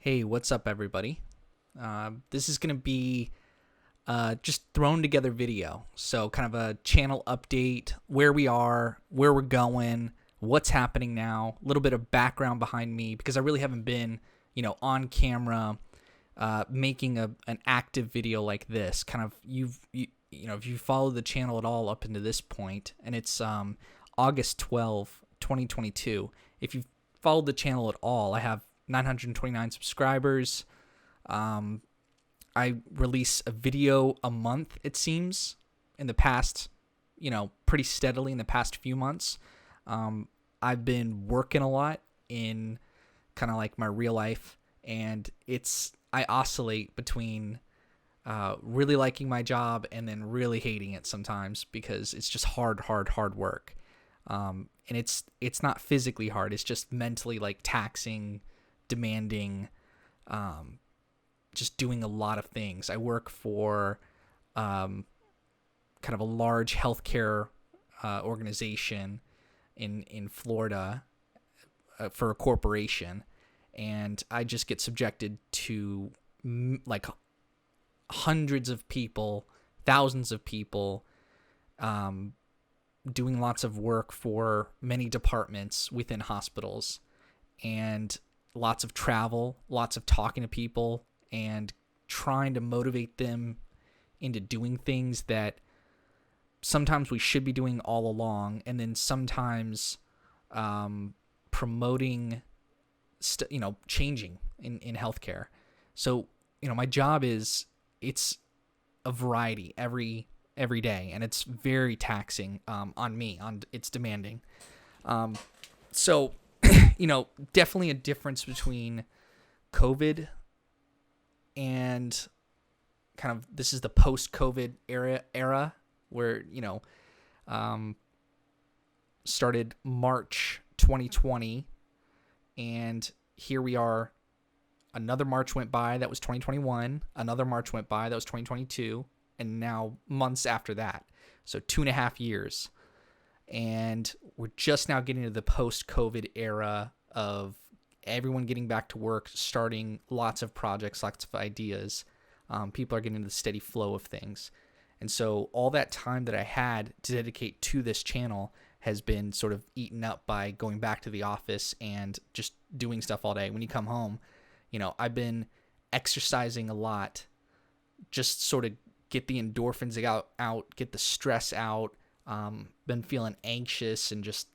Hey, what's up, everybody? This is going to be just thrown together video. So, kind of a channel update, where we are, where we're going, what's happening now, a little bit of background behind me because I really haven't been, on camera making an active video like this. Kind of if you follow the channel at all up into this point, and it's August 12, 2022. If you've followed the channel at all, I have 929 subscribers. I release a video a month, it seems, in the past, pretty steadily in the past few months. I've been working a lot in kind of like my real life, and I oscillate between really liking my job and then really hating it sometimes because it's just hard work. And it's not physically hard. It's just mentally like taxing, demanding, just doing a lot of things. I work for kind of a large healthcare organization in Florida for a corporation, and I just get subjected to like hundreds of people, thousands of people, doing lots of work for many departments within hospitals, and lots of travel, lots of talking to people, and trying to motivate them into doing things that sometimes we should be doing all along, and then sometimes promoting, changing in healthcare. So, my job it's a variety every day, and it's very taxing on me. It's demanding. So, definitely a difference between COVID and kind of this is the post-COVID era where, started March 2020, and here we are. Another March went by, that was 2021. Another March went by, that was 2022. And now months after that. So 2.5 years. And we're just now getting to the post-COVID era of everyone getting back to work, starting lots of projects, lots of ideas. People are getting into the steady flow of things. And so all that time that I had to dedicate to this channel has been sort of eaten up by going back to the office and just doing stuff all day. When you come home, I've been exercising a lot, just sort of get the endorphins out, get the stress out. Been feeling anxious and just,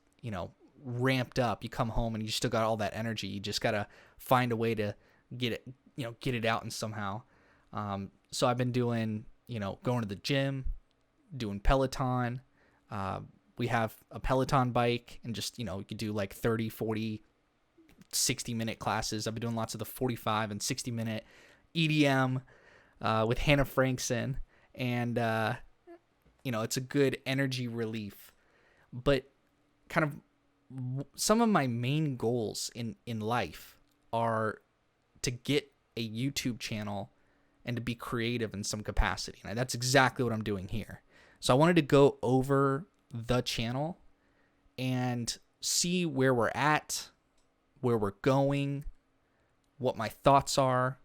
ramped up. You come home and you still got all that energy. You just got to find a way to get it out and somehow. So I've been doing, going to the gym, doing Peloton. We have a Peloton bike, and just, you could do like 30, 40, 60-minute classes. I've been doing lots of the 45 and 60-minute EDM with Hannah Frankson, and it's a good energy relief. But kind of some of my main goals in life are to get a YouTube channel and to be creative in some capacity, and that's exactly what I'm doing here. So I wanted to go over the channel and see where we're at, where we're going, what my thoughts are.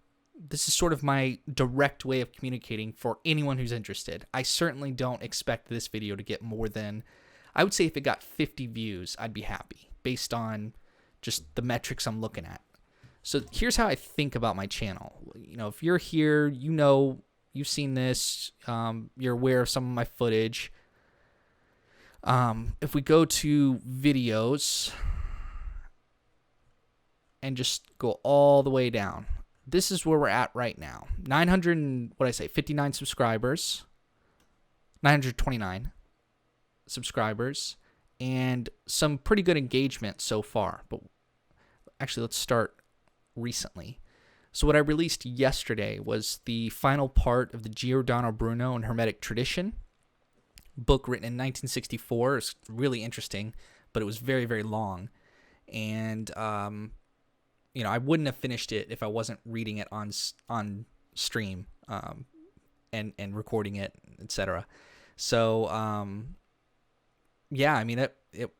This is sort of my direct way of communicating for anyone who's interested. I certainly don't expect this video to get more than, I would say if it got 50 views, I'd be happy based on just the metrics I'm looking at. So here's how I think about my channel. If you're here, you've seen this, you're aware of some of my footage. If we go to videos and just go all the way down, this is where we're at right now. 59 subscribers, 929 subscribers, and some pretty good engagement so far. But actually, let's start recently. So what I released yesterday was the final part of the Giordano Bruno and Hermetic Tradition book, written in 1964. It's really interesting, but it was very, very long. And I wouldn't have finished it if I wasn't reading it on stream and recording it, etc. So yeah, I mean, it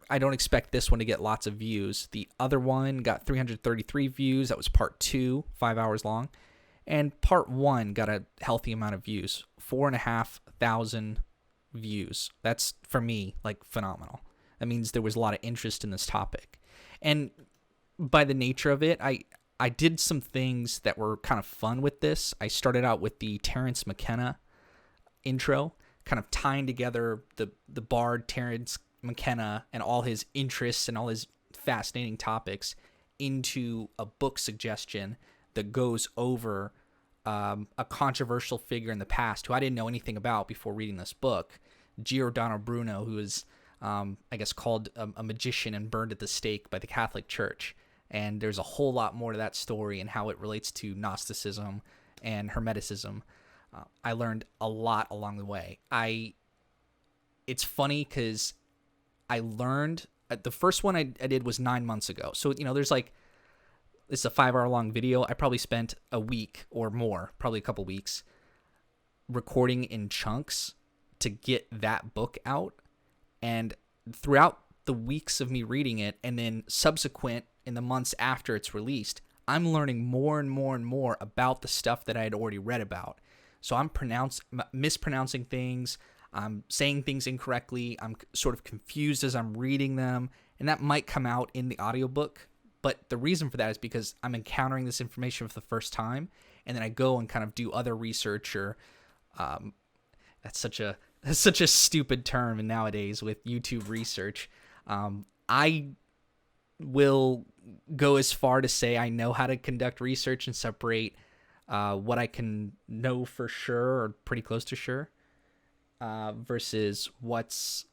I don't expect this one to get lots of views. The other one got 333 views. That was part 2, 5 hours long. And part 1 got a healthy amount of views, 4,500 views. That's, for me, like, phenomenal. That means there was a lot of interest in this topic. And by the nature of it, I did some things that were kind of fun with this. I started out with the Terence McKenna intro, kind of tying together the bard Terence McKenna and all his interests and all his fascinating topics into a book suggestion that goes over a controversial figure in the past who I didn't know anything about before reading this book, Giordano Bruno, who is, I guess, called a magician and burned at the stake by the Catholic Church. And there's a whole lot more to that story and how it relates to Gnosticism and Hermeticism. I learned a lot along the way. It's funny because I learned, the first one I did was 9 months ago. So, there's like, this is a 5-hour long video. I probably spent a week or more, probably a couple weeks, recording in chunks to get that book out. And throughout the weeks of me reading it, and then subsequent in the months after it's released, I'm learning more and more and more about the stuff that I had already read about. So I'm mispronouncing things. I'm saying things incorrectly. I'm sort of confused as I'm reading them. And that might come out in the audiobook. But the reason for that is because I'm encountering this information for the first time. And then I go and kind of do other research or that's such a stupid term nowadays with YouTube research. I will go as far to say I know how to conduct research and separate what I can know for sure or pretty close to sure versus what's...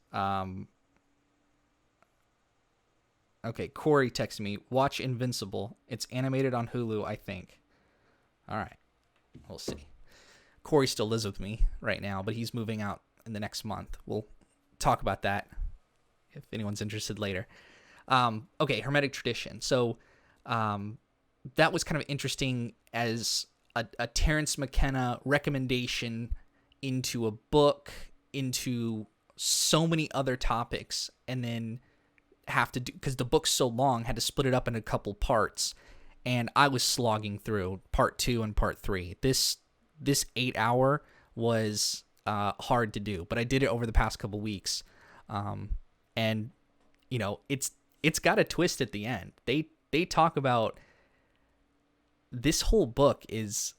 Okay, Corey texted me, watch Invincible. It's animated on Hulu, I think. All right, we'll see. Corey still lives with me right now, but he's moving out in the next month. We'll talk about that if anyone's interested later. Okay, Hermetic tradition. So that was kind of interesting as a Terence McKenna recommendation into a book, into so many other topics, and then have to do, because the book's so long, had to split it up into a couple parts, and I was slogging through part 2 and part 3. This 8 hour was hard to do, but I did it over the past couple weeks, and it's got a twist at the end. They talk about this whole book is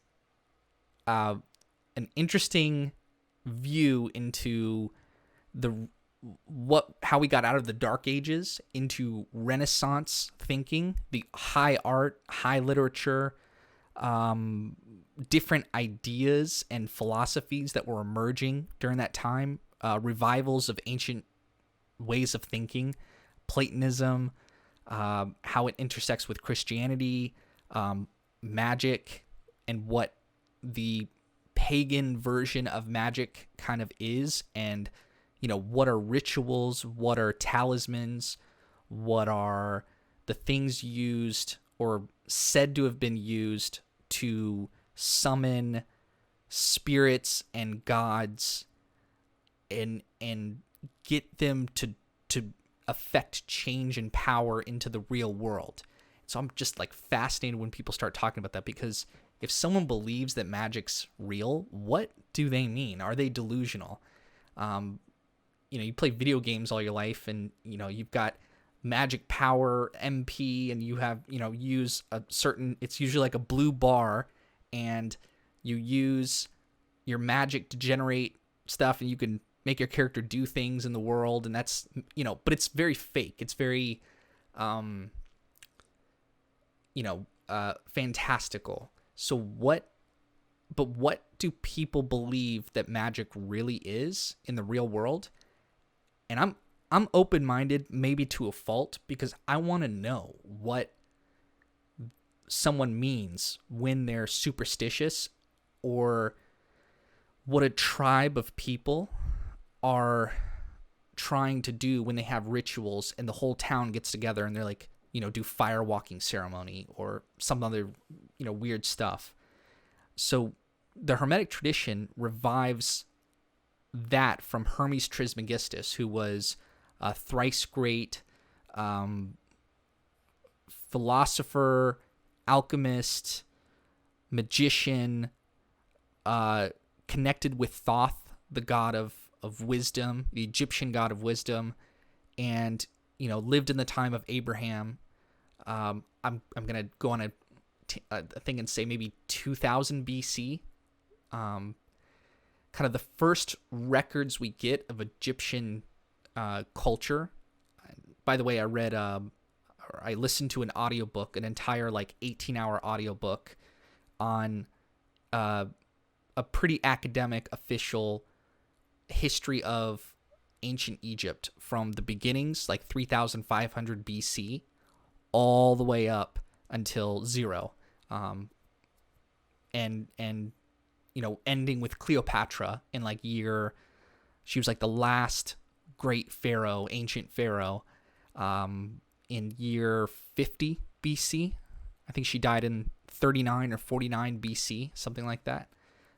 an interesting view into how we got out of the Dark Ages into Renaissance thinking, the high art, high literature, different ideas and philosophies that were emerging during that time, revivals of ancient ways of thinking, Platonism, how it intersects with Christianity, magic, and what the pagan version of magic kind of is, and what are rituals, what are talismans, what are the things used or said to have been used to summon spirits and gods and get them to affect change and power into the real world. So I'm just like fascinated when people start talking about that, because if someone believes that magic's real, what do they mean? Are they delusional? You play video games all your life, and you've got magic power MP, and you have use a certain, it's usually like a blue bar, and you use your magic to generate stuff, and you can make your character do things in the world, and that's but it's very fake. It's very fantastical. So what do people believe that magic really is in the real world? And I'm open-minded, maybe to a fault, because I want to know what someone means when they're superstitious, or what a tribe of people are trying to do when they have rituals and the whole town gets together and they're like, do fire walking ceremony or some other, weird stuff. So the Hermetic tradition revives that from Hermes Trismegistus, who was thrice great philosopher, alchemist, magician, connected with Thoth, the god of wisdom, the Egyptian god of wisdom, and lived in the time of Abraham. I'm gonna go on a thing and say maybe 2000 BC. Kind of the first records we get of Egyptian culture. By the way, I listened to an audiobook, an entire 18-hour audiobook on a pretty academic, official history of ancient Egypt from the beginnings, 3500 BC, all the way up until 0. And ending with Cleopatra in she was the last great pharaoh, ancient pharaoh, in year 50 BC. I think she died in 39 or 49 BC, something like that.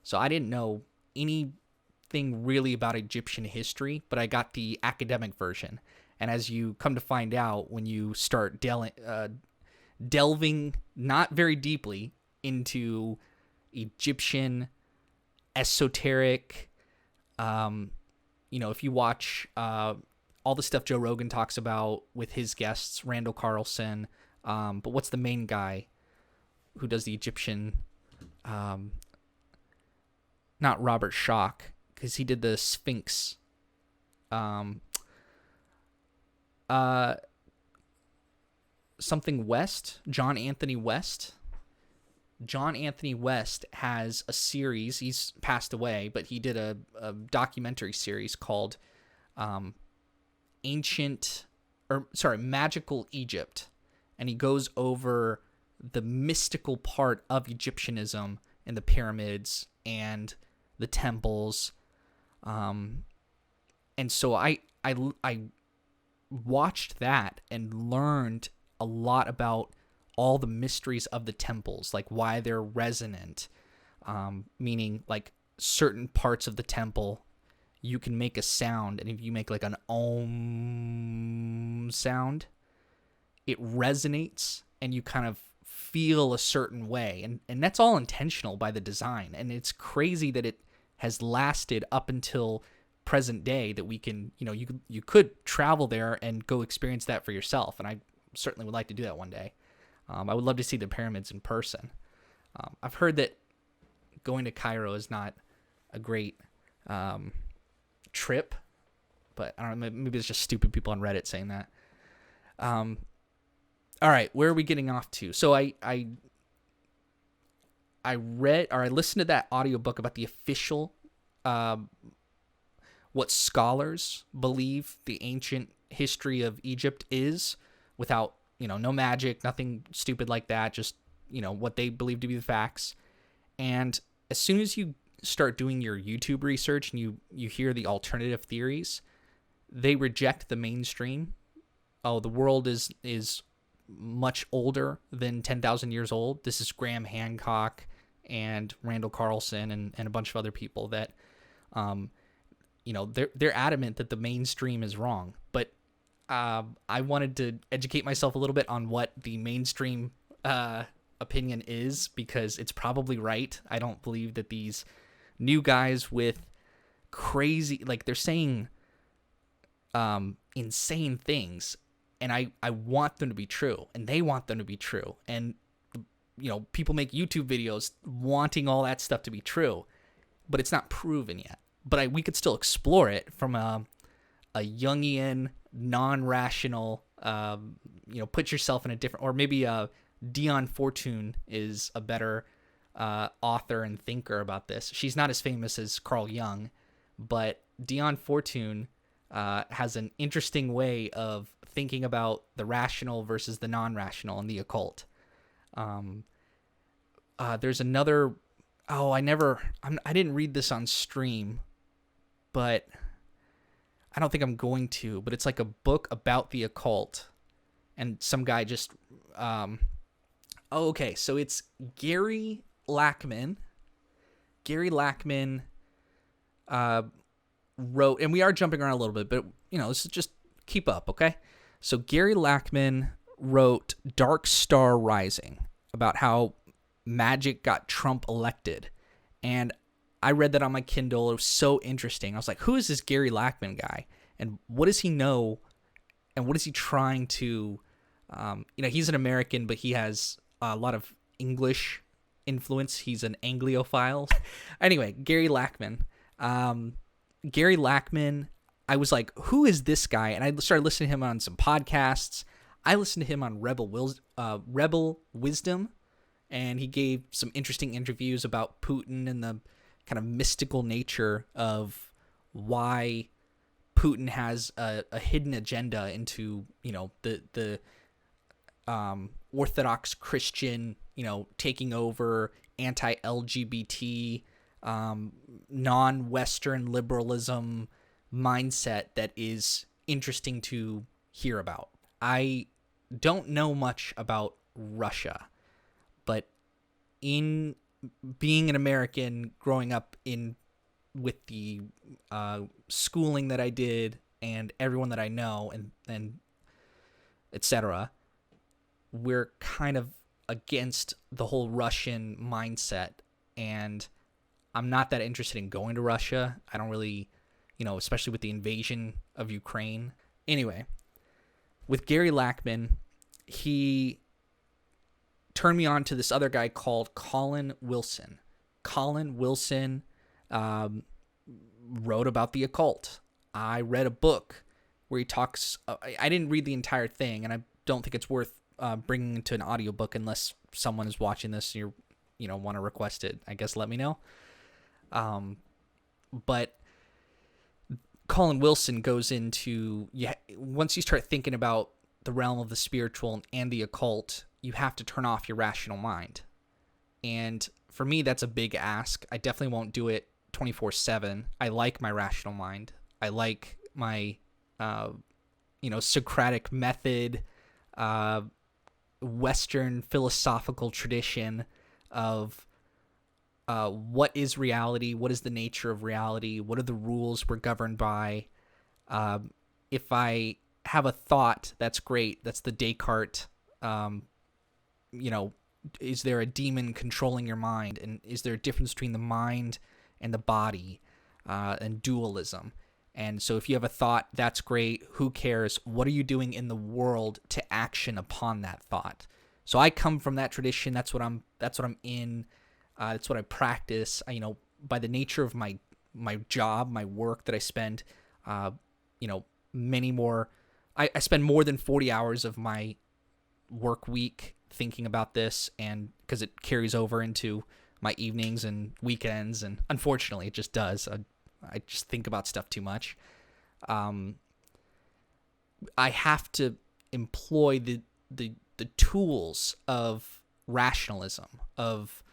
So I didn't know anything really about Egyptian history, but I got the academic version. And as you come to find out, when you start delving not very deeply into Egyptian esoteric, if you watch all the stuff Joe Rogan talks about with his guests, Randall Carlson, but what's the main guy who does the Egyptian, not Robert Schoch, because he did the Sphinx, something West, John Anthony West. John Anthony West has a series. He's passed away, but he did a documentary series called Magical Egypt. And he goes over the mystical part of Egyptianism and the pyramids and the temples. And so I watched that and learned a lot about all the mysteries of the temples, why they're resonant, meaning certain parts of the temple, you can make a sound, and if you make an om sound, it resonates, and you kind of feel a certain way, and that's all intentional by the design, and it's crazy that it has lasted up until present day, that we can, you could travel there and go experience that for yourself, and I certainly would like to do that one day. I would love to see the pyramids in person. I've heard that going to Cairo is not a great trip, but I don't know, maybe it's just stupid people on Reddit saying that. All right, where are we getting off to? So I read, or I listened to that audiobook about the official, what scholars believe the ancient history of Egypt is, without no magic, nothing stupid like that, just, what they believe to be the facts. And as soon as you start doing your YouTube research and you hear the alternative theories, they reject the mainstream. Oh, the world is much older than 10,000 years old. This is Graham Hancock and Randall Carlson and a bunch of other people that, they're adamant that the mainstream is wrong. But I wanted to educate myself a little bit on what the mainstream opinion is, because it's probably right. I don't believe that these new guys with crazy, they're saying insane things, and I want them to be true, and they want them to be true. And, people make YouTube videos wanting all that stuff to be true, but it's not proven yet. But we could still explore it from a Jungian, non-rational, put yourself in a different, or maybe Dion Fortune is a better author and thinker about this. She's not as famous as Carl Jung, but Dion Fortune has an interesting way of thinking about the rational versus the non-rational and the occult. There's another, I didn't read this on stream, but I don't think I'm going to, but it's a book about the occult, and some guy just, okay, so it's Gary Lachman. Gary Lachman wrote, and we are jumping around a little bit, but, this is just keep up, okay? So Gary Lackman wrote Dark Star Rising about how magic got Trump elected. And I read that on my Kindle. It was so interesting. I was like, who is this Gary Lackman guy? And what does he know? And what is he trying to... he's an American, but he has a lot of English influence. He's an Anglophile. Anyway, Gary Lackman. Gary Lackman, I was like, who is this guy? And I started listening to him on some podcasts. I listened to him on Rebel Wisdom, and he gave some interesting interviews about Putin and the kind of mystical nature of why Putin has a hidden agenda into, the Orthodox Christian, taking over, anti-LGBT, non-Western liberalism mindset that is interesting to hear about. I don't know much about Russia, but in being an American, growing up with the schooling that I did and everyone that I know and etc., we're kind of against the whole Russian mindset, and I'm not that interested in going to Russia. I don't really, especially with the invasion of Ukraine. Anyway, with Gary Lackman, he turned me on to this other guy called Colin Wilson. Colin Wilson wrote about the occult. I read a book where he talks... I didn't read the entire thing, and I don't think it's worth bringing into an audiobook unless someone is watching this and you want to request it. I guess let me know. But Colin Wilson goes into... once you start thinking about the realm of the spiritual and the occult, you have to turn off your rational mind. And for me, that's a big ask. I definitely won't do it 24/7. I like my rational mind. I like my, Socratic method, Western philosophical tradition of what is reality, what is the nature of reality, what are the rules we're governed by. If I have a thought, that's great. That's the Descartes, is there a demon controlling your mind? And is there a difference between the mind and the body, and dualism? And so if you have a thought, that's great. Who cares? What are you doing in the world to action upon that thought? So I come from that tradition. That's what I'm in. That's what I practice. By the nature of my job, my work that I spend, many more. I spend more than 40 hours of my work week thinking about this, and because it carries over into my evenings and weekends, and unfortunately it just does. I just think about stuff too much. I have to employ the tools of rationalism, of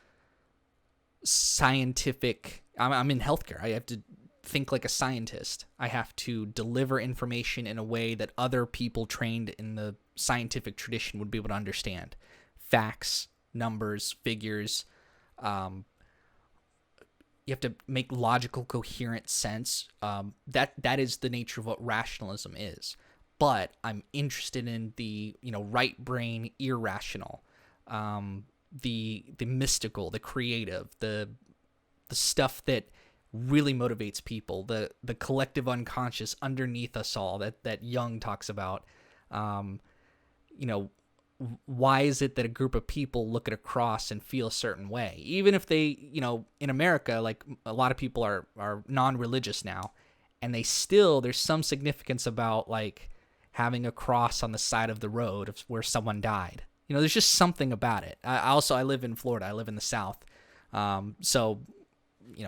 scientific... I'm in healthcare. I have to think like a scientist. I have to deliver information in a way that other people trained in the scientific tradition would be able to understand. Facts, numbers, figures. You have to make logical, coherent sense. That is the nature of what rationalism is. But I'm interested in the right brain, irrational, the mystical, the creative, the stuff that really motivates people, the collective unconscious underneath us all that Jung talks about. Why is it that a group of people look at a cross and feel a certain way? Even if they, in America, like a lot of people are non-religious now, and there's some significance about like having a cross on the side of the road where someone died. There's just something about it. I live in Florida. I live in the South. So,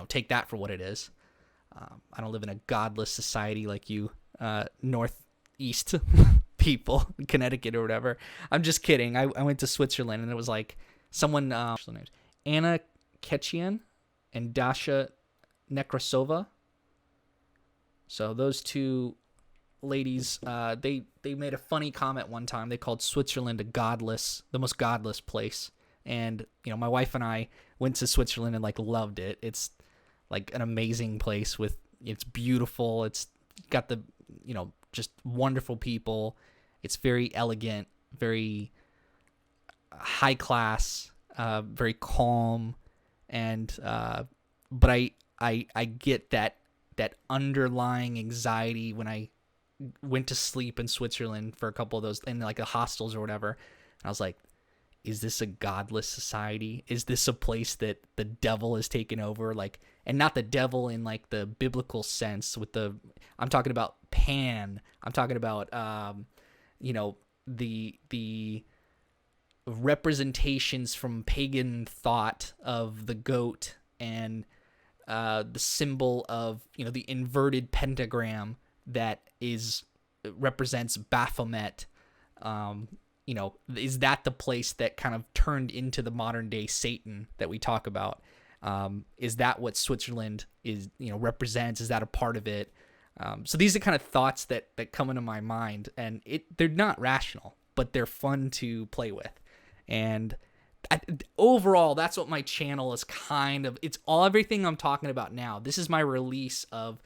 take that for what it is. I don't live in a godless society like you, Northeast people, Connecticut or whatever. I'm just kidding. I went to Switzerland, and it was like someone, Anna Ketchian and Dasha Nekrasova. So those two ladies, they made a funny comment one time. They called Switzerland the most godless place. And, my wife and I went to Switzerland and like loved it. It's like an amazing place it's beautiful. It's got the, just wonderful people. It's very elegant, very high class, very calm, and but I get that underlying anxiety when I went to sleep in Switzerland for a couple of those in like the hostels or whatever. And I was like, is this a godless society? Is this a place that the devil has taken over? Like, and not the devil in like the biblical sense I'm talking about Pan. I'm talking about, the representations from pagan thought of the goat and the symbol of, the inverted pentagram that represents Baphomet. Is that the place that kind of turned into the modern day Satan that we talk about? Is that what Switzerland represents? Is that a part of it? So these are kind of thoughts that come into my mind, and they're not rational, but they're fun to play with. And overall, that's what my channel is it's everything I'm talking about now. This is my release of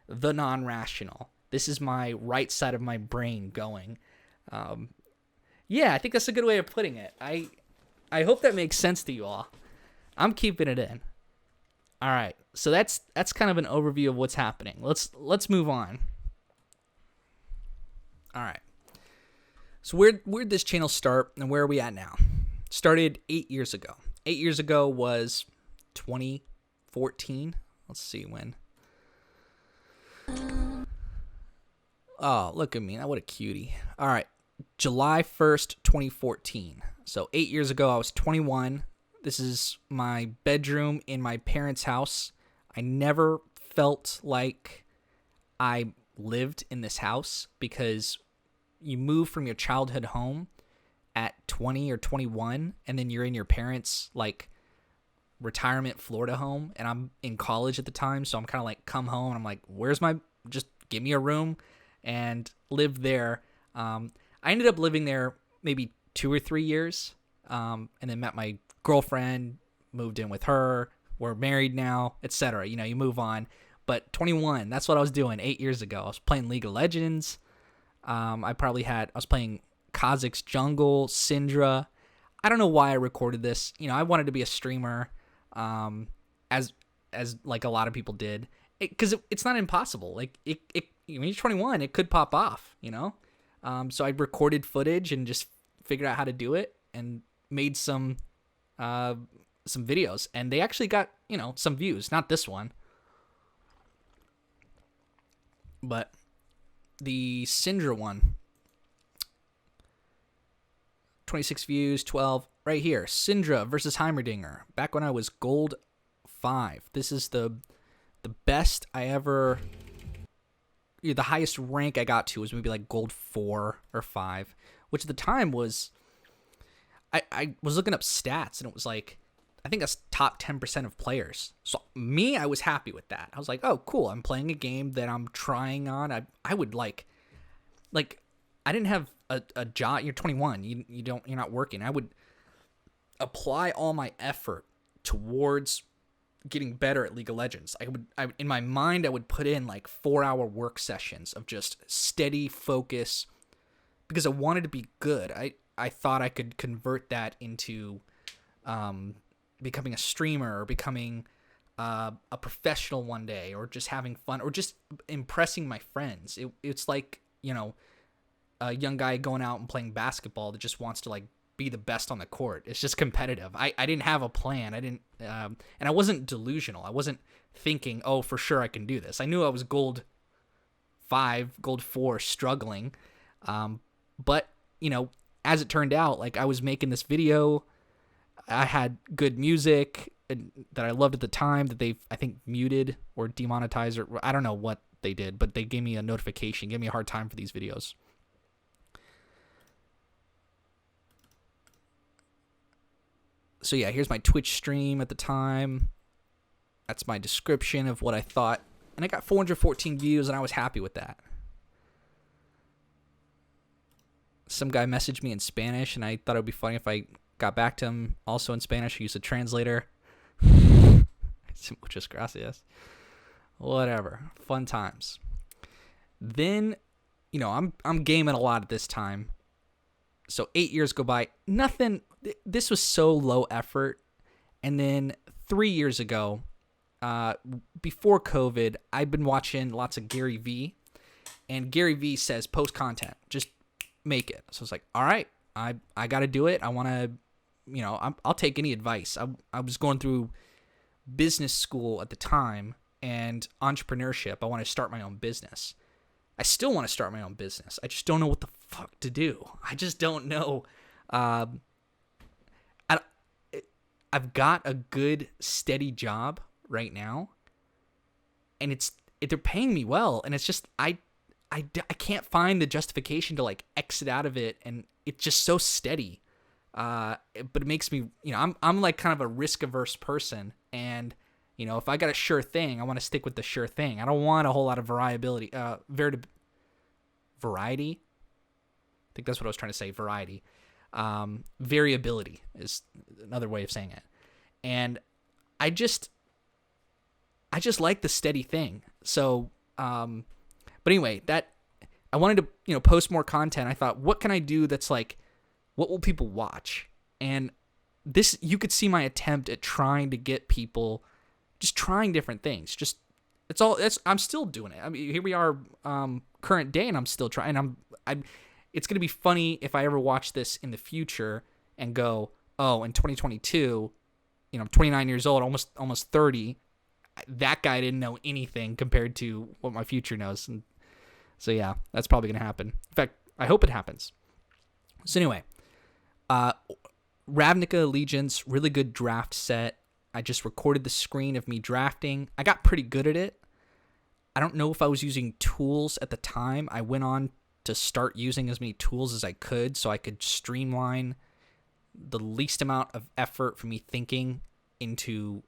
the non-rational. This is my right side of my brain going. Yeah, I think that's a good way of putting it. I hope that makes sense to you all. I'm keeping it in. All right, so that's kind of an overview of what's happening. Let's move on. All right. So where'd this channel start, and where are we at now? Started 8 years ago. 8 years ago was 2014. Let's see when. Oh, look at me. What a cutie. All right. July 1st, 2014. So 8 years ago, I was 21. This is my bedroom in my parents' house. I never felt like I lived in this house because you move from your childhood home at 20 or 21, and then you're in your parents' like retirement Florida home, and I'm in college at the time, so I'm kind of like come home and I'm like, just give me a room and live there. I ended up living there maybe 2 or 3 years, and then met my girlfriend, moved in with her, we're married now, etc. You move on. But 21, that's what I was doing 8 years ago. I was playing League of Legends. I was playing Kha'Zix Jungle, Syndra. I don't know why I recorded this. I wanted to be a streamer, as like a lot of people did, because it's not impossible. Like when you're 21, it could pop off. So I recorded footage and just figured out how to do it and made some videos, and they actually got some views. Not this one, but the Syndra one. 26 views, 12 right here. Syndra versus Heimerdinger. Back when I was gold 5. This is the best I ever. The highest rank I got to was maybe like gold 4 or 5, which at the time was. I was looking up stats, and it was like, I think that's top 10% of players. So I was happy with that. I was like, oh, cool. I'm playing a game that I'm trying on. I would like I didn't have a job. You're 21. You're not working. I would apply all my effort towards getting better at League of Legends. In my mind, I would put in like 4-hour work sessions of just steady focus because I wanted to be good. I thought I could convert that into becoming a streamer or becoming a professional one day, or just having fun, or just impressing my friends. It's like, a young guy going out and playing basketball that just wants to like be the best on the court. It's just competitive. I didn't have a plan. I didn't, and I wasn't delusional. I wasn't thinking, oh, for sure I can do this. I knew I was gold 5, gold 4, struggling. But as it turned out, like I was making this video, I had good music that I loved at the time that they've, I think, muted or demonetized, or I don't know what they did, but they gave me a notification, gave me a hard time for these videos. So yeah, here's my Twitch stream at the time. That's my description of what I thought. And I got 414 views, and I was happy with that. Some guy messaged me in Spanish, and I thought it would be funny if I got back to him also in Spanish. I used a translator. Muchas gracias. Whatever. Fun times. Then I'm gaming a lot at this time. So 8 years go by, nothing. This was so low effort. And then 3 years ago, before COVID, I've been watching lots of Gary Vee, and Gary Vee says post content, just make it. So it's like, all right, I got to do it. I want to, I'll take any advice. I was going through business school at the time and entrepreneurship. I want to start my own business. I still want to start my own business. I just don't know what the fuck to do. I just don't know. I've got a good steady job right now, and they're paying me well, and it's just I can't find the justification to like exit out of it, and it's just so steady. But it makes me, I'm like kind of a risk averse person, and if I got a sure thing, I want to stick with the sure thing. I don't want a whole lot of variety. I think that's what I was trying to say. Variety. Variability is another way of saying it. And I just like the steady thing. So, but anyway, that I wanted to, post more content. I thought, what can I do that's like, what will people watch? And this, you could see my attempt at trying to get people just trying different things. I'm still doing it. I mean, here we are, current day, and I'm still trying. It's going to be funny if I ever watch this in the future and go, oh, in 2022, I'm 29 years old, almost 30. That guy didn't know anything compared to what my future knows. And so, yeah, that's probably going to happen. In fact, I hope it happens. So anyway, Ravnica Allegiance, really good draft set. I just recorded the screen of me drafting. I got pretty good at it. I don't know if I was using tools at the time. I went on to start using as many tools as I could so I could streamline the least amount of effort for me thinking into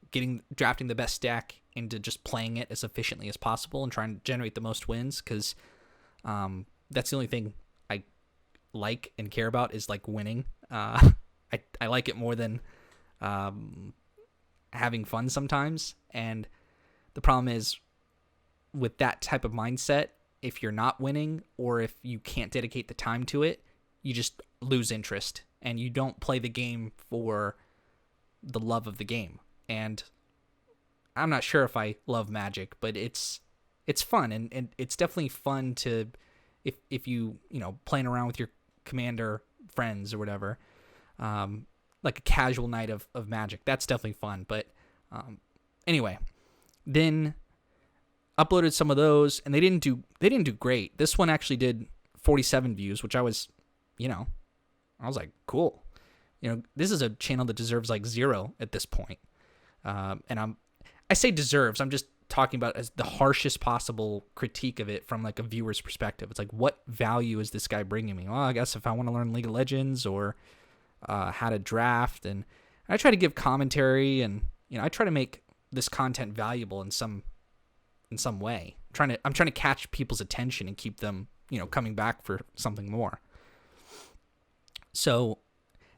drafting the best deck into just playing it as efficiently as possible and trying to generate the most wins, because that's the only thing I like and care about is like winning. I like it more than having fun sometimes. And the problem is with that type of mindset, if you're not winning or if you can't dedicate the time to it, you just lose interest and you don't play the game for the love of the game. And I'm not sure if I love Magic, but it's fun, and it's definitely fun to if you playing around with your Commander friends or whatever, like a casual night of Magic. That's definitely fun. But anyway, then uploaded some of those, and they didn't do great. This one actually did 47 views, which I was like, cool. This is a channel that deserves like 0 at this point. And I say deserves, I'm just talking about as the harshest possible critique of it from like a viewer's perspective. It's like, what value is this guy bringing me? Well, I guess if I want to learn League of Legends or how to draft, and I try to give commentary, and I try to make this content valuable in some way. I'm trying to catch people's attention and keep them, coming back for something more. So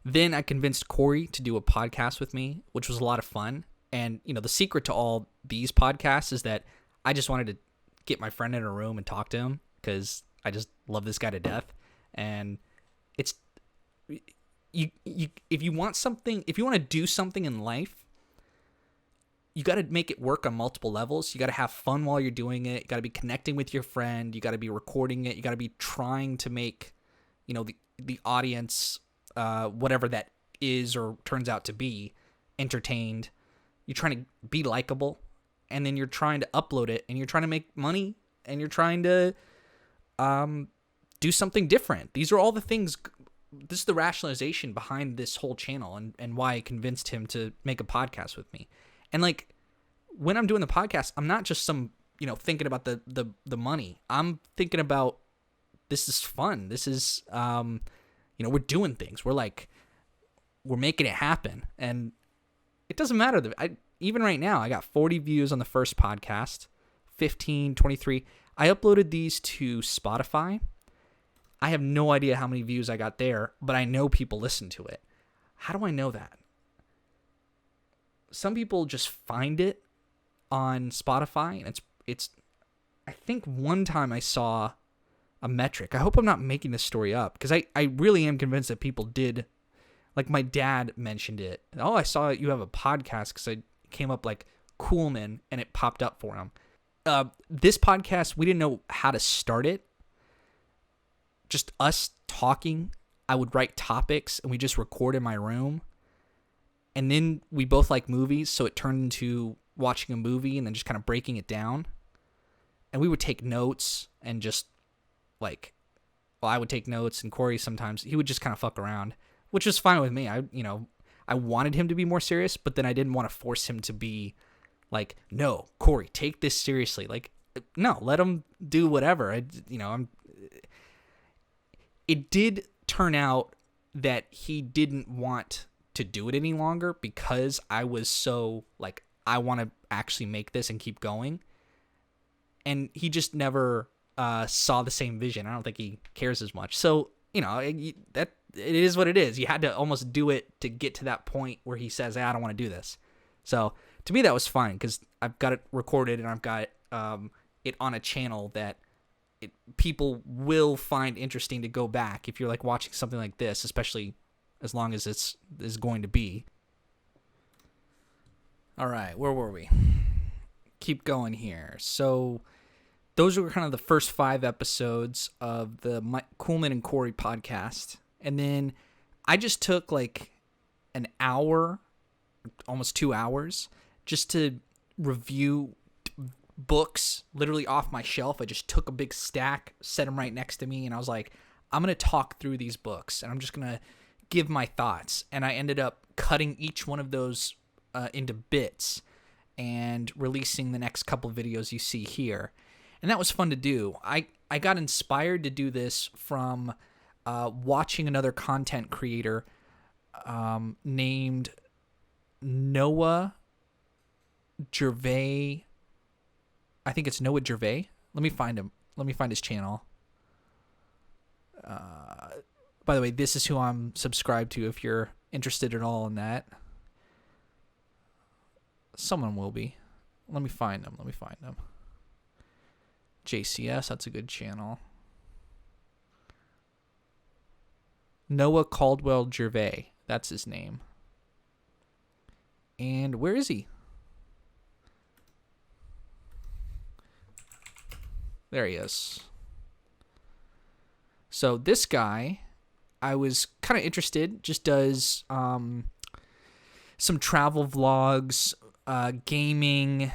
then I convinced Corey to do a podcast with me, which was a lot of fun. And, the secret to all these podcasts is that I just wanted to get my friend in a room and talk to him because I just love this guy to death. And it's, if you want to do something in life, you got to make it work on multiple levels. You got to have fun while you're doing it. You got to be connecting with your friend. You got to be recording it. You got to be trying to make, the audience, whatever that is or turns out to be, entertained. You're trying to be likable, and then you're trying to upload it, and you're trying to make money, and you're trying to do something different. These are all the things. This is the rationalization behind this whole channel and why I convinced him to make a podcast with me. And like when I'm doing the podcast, I'm not just thinking about the money. I'm thinking about, this is fun. This is, we're doing things. We're making it happen. And it doesn't matter. Even right now, I got 40 views on the first podcast, 15, 23. I uploaded these to Spotify. I have no idea how many views I got there, but I know people listen to it. How do I know that? Some people just find it on Spotify, and it's I think one time I saw a metric. I hope I'm not making this story up, because I really am convinced that people did. Like, my dad mentioned it. Oh, I saw you have a podcast, because I came up like Coolman and it popped up for him. This podcast, we didn't know how to start it. Just us talking. I would write topics and we just record in my room. And then we both like movies, so it turned into watching a movie and then just kind of breaking it down. And we would take notes and just like, well, I would take notes, and Corey sometimes, he would just kind of fuck around, which was fine with me. I wanted him to be more serious, but then I didn't want to force him to be like, no, Corey, take this seriously. Like, no, let him do whatever. It did turn out that he didn't want to do it any longer, because I was so like, I want to actually make this and keep going. And he just never saw the same vision. I don't think he cares as much. So, that it is what it is. You had to almost do it to get to that point where he says, hey, I don't want to do this. So to me, that was fine, because I've got it recorded and I've got it on a channel that people will find interesting to go back if you're like watching something like this, especially as long as it's is going to be. All right, where were we? Keep going here. So those were kind of the first 5 episodes of the Coolman and Corey podcast. And then I just took like an hour, almost 2 hours, just to review books literally off my shelf. I just took a big stack, set them right next to me, and I was like, I'm going to talk through these books, and I'm just going to give my thoughts. And I ended up cutting each one of those into bits and releasing the next couple videos you see here. And that was fun to do. I got inspired to do this from watching another content creator named Noah Gervais. I think it's Noah Gervais. Let me find him. Let me find his channel. By the way, this is who I'm subscribed to if you're interested at all in that. Someone will be. Let me find him. JCS, that's a good channel. Noah Caldwell Gervais. That's his name. And where is he? There he is. So this guy, I was kind of interested, just does some travel vlogs, gaming,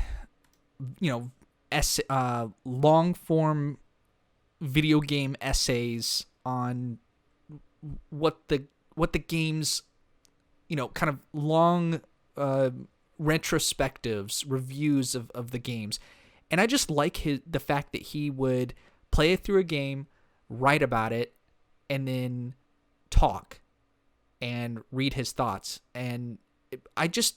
long form video game essays on what the games, kind of long retrospectives, reviews of the games. And I just like the fact that he would play through a game, write about it, and then talk and read his thoughts. And I just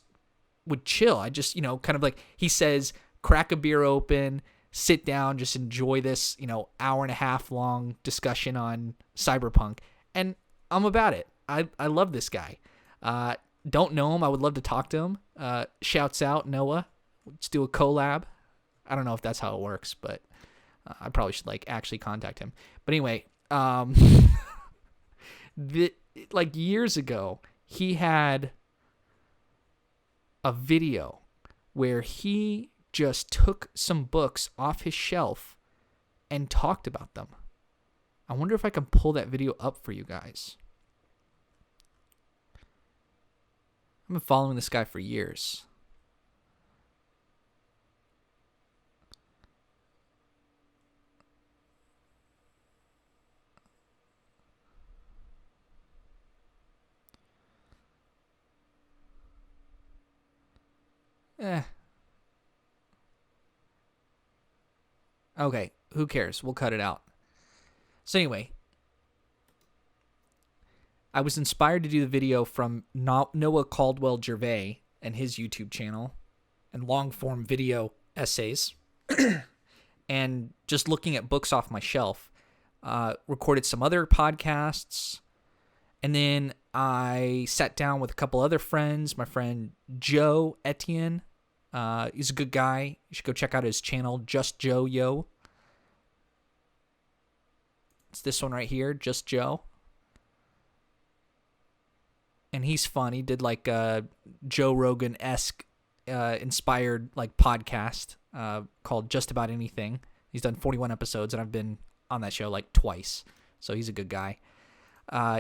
would chill. I just, kind of like, he says, crack a beer open, sit down, just enjoy this, hour and a half long discussion on Cyberpunk. And I'm about it. I love this guy. Don't know him. I would love to talk to him. Shouts out, Noah. Let's do a collab. I don't know if that's how it works, but I probably should actually contact him. But anyway, years ago, he had a video where he just took some books off his shelf and talked about them. I wonder if I can pull that video up for you guys. I've been following this guy for years. Okay, who cares? We'll cut it out. So anyway, I was inspired to do the video from Noah Caldwell Gervais and his YouTube channel and long-form video essays and just looking at books off my shelf. Recorded some other podcasts, and then I sat down with a couple other friends. My friend Joe Etienne, he's a good guy. You should go check out his channel, Just Joe Yo. It's this one right here, Just Joe. And he's fun. He did like a Joe Rogan-esque inspired like podcast called Just About Anything. He's done 41 episodes, and I've been on that show like twice. So he's a good guy.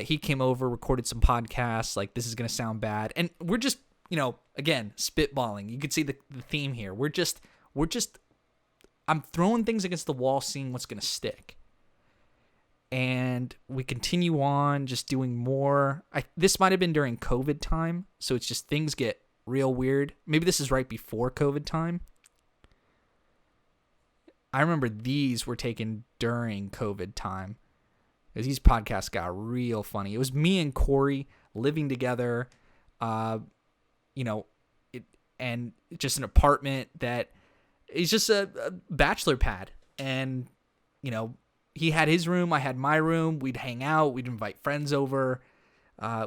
He came over, recorded some podcasts. Like, this is going to sound bad. And we're just, again, spitballing. You can see the theme here. We're just, I'm throwing things against the wall, seeing what's going to stick. And we continue on just doing more. This might have been during COVID time, so it's just things get real weird. Maybe this is right before COVID time. I remember these were taken during COVID time, because these podcasts got real funny. It was me and Corey living together, and just an apartment that is just a bachelor pad. And, he had his room, I had my room. We'd hang out. We'd invite friends over.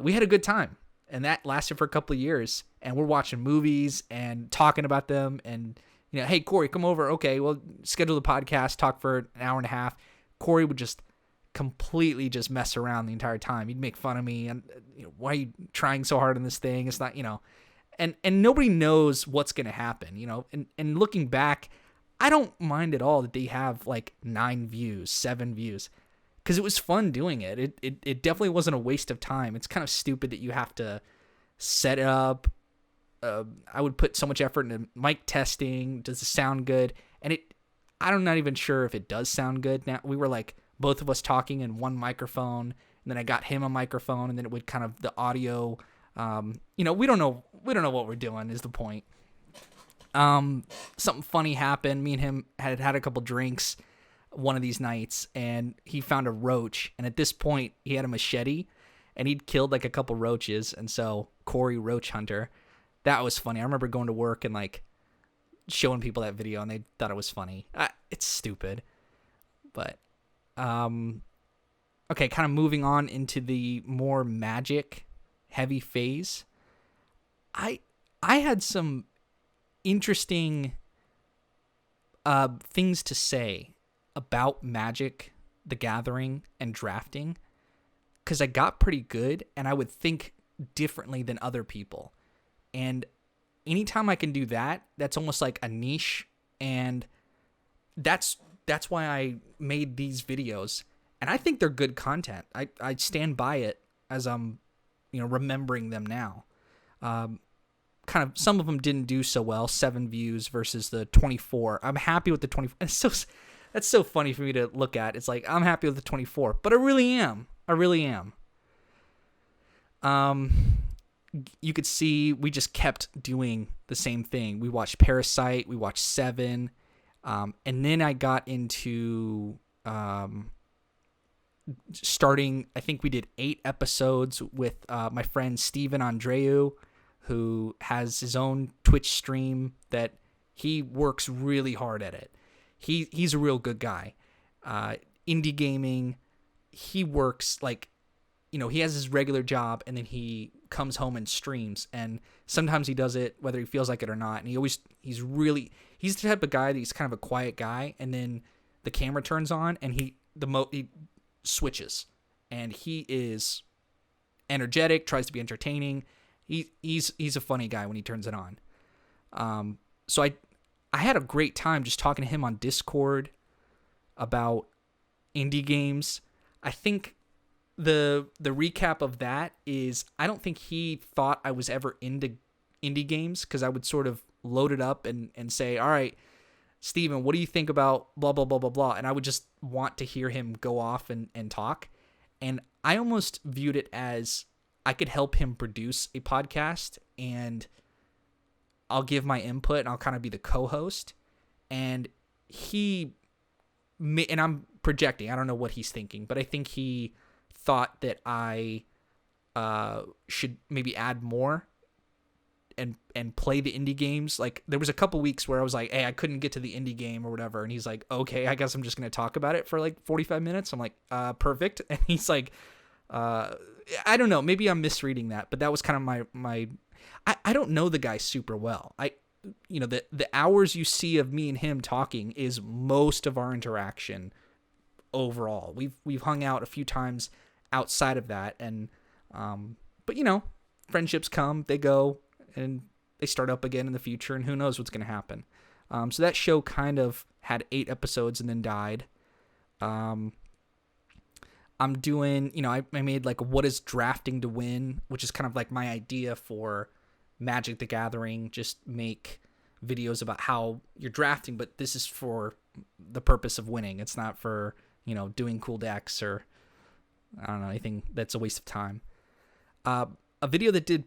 We had a good time, and that lasted for a couple of years. And we're watching movies and talking about them. And, hey, Corey, come over. Okay, well, schedule the podcast, talk for an hour and a half. Corey would just completely just mess around the entire time. He'd make fun of me. And, why are you trying so hard on this thing? It's not, and nobody knows what's going to happen, and looking back, I don't mind at all that they have like 9 views, 7 views, because it was fun doing it. It definitely wasn't a waste of time. It's kind of stupid that you have to set it up. I would put so much effort into mic testing. Does it sound good? And I'm not even sure if it does sound good. Now, we were like both of us talking in one microphone, and then I got him a microphone, and then it would kind of the audio. We don't know what we're doing is the point. Something funny happened. Me and him had a couple drinks one of these nights, and he found a roach. And at this point, he had a machete, and he'd killed like a couple roaches. And so Corey, roach hunter, that was funny. I remember going to work and like showing people that video, and they thought it was funny. It's stupid, but okay. Kind of moving on into the more magic heavy phase. I had some interesting things to say about Magic the Gathering and drafting, because I got pretty good, and I would think differently than other people. And anytime I can do that, that's almost like a niche, and that's why I made these videos. And I think they're good content. I stand by it as I'm remembering them now. Kind of, some of them didn't do so well, 7 views versus the 24. I'm happy with the 24. That's so funny for me to look at. It's like, I'm happy with the 24, but I really am. You could see we just kept doing the same thing. We watched Parasite, we watched Seven, and then I got into starting, I think we did 8 episodes with my friend Steven Andreu, who has his own Twitch stream that he works really hard at it. He's a real good guy. Indie gaming, he works like, he has his regular job, and then he comes home and streams, and sometimes he does it whether he feels like it or not. And he's the type of guy that he's kind of a quiet guy, and then the camera turns on and he switches, and he is energetic, tries to be entertaining. He's a funny guy when he turns it on. So I had a great time just talking to him on Discord about indie games. I think the recap of that is, I don't think he thought I was ever into indie games, because I would sort of load it up and say, all right, Steven, what do you think about blah, blah, blah, blah, blah? And I would just want to hear him go off and talk. And I almost viewed it as I could help him produce a podcast, and I'll give my input, and I'll kind of be the co-host. And and I'm projecting, I don't know what he's thinking, but I think he thought that I should maybe add more and play the indie games. Like, there was a couple weeks where I was like, hey, I couldn't get to the indie game or whatever. And he's like, okay, I guess I'm just going to talk about it for like 45 minutes. I'm like, perfect. And he's like, I don't know, maybe I'm misreading that, but that was kind of my I don't know the guy super well. The hours you see of me and him talking is most of our interaction overall. We've hung out a few times outside of that, and but you know, friendships come, they go, and they start up again in the future, and who knows what's going to happen. So that show kind of had 8 episodes and then died. I'm doing, you know, I made like What is Drafting to Win, which is kind of like my idea for Magic the Gathering. Just make videos about how you're drafting, but this is for the purpose of winning. It's not for, you know, doing cool decks or, I don't know, anything that's a waste of time. A video that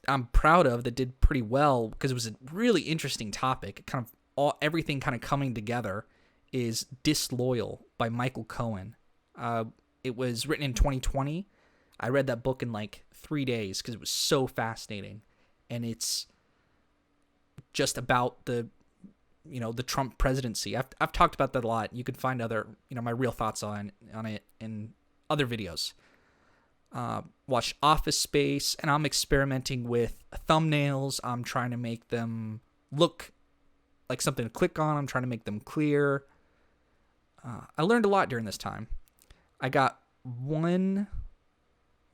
I'm proud of, that did pretty well because it was a really interesting topic, kind of everything kind of coming together, is Disloyal by Michael Cohen. It was written in 2020. I read that book in like 3 days because it was so fascinating. And it's just about the Trump presidency. I've talked about that a lot. You can find other, you know, my real thoughts on it in other videos. Watch Office Space, and I'm experimenting with thumbnails. I'm trying to make them look like something to click on. I'm trying to make them clear. I learned a lot during this time. I got one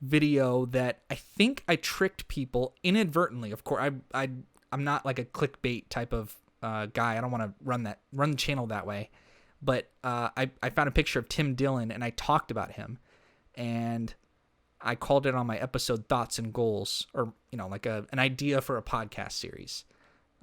video that I think I tricked people inadvertently. Of course, I'm not like a clickbait type of guy. I don't want to run the channel that way. But I found a picture of Tim Dillon, and I talked about him, and I called it on my episode Thoughts and Goals, or, you know, like an idea for a podcast series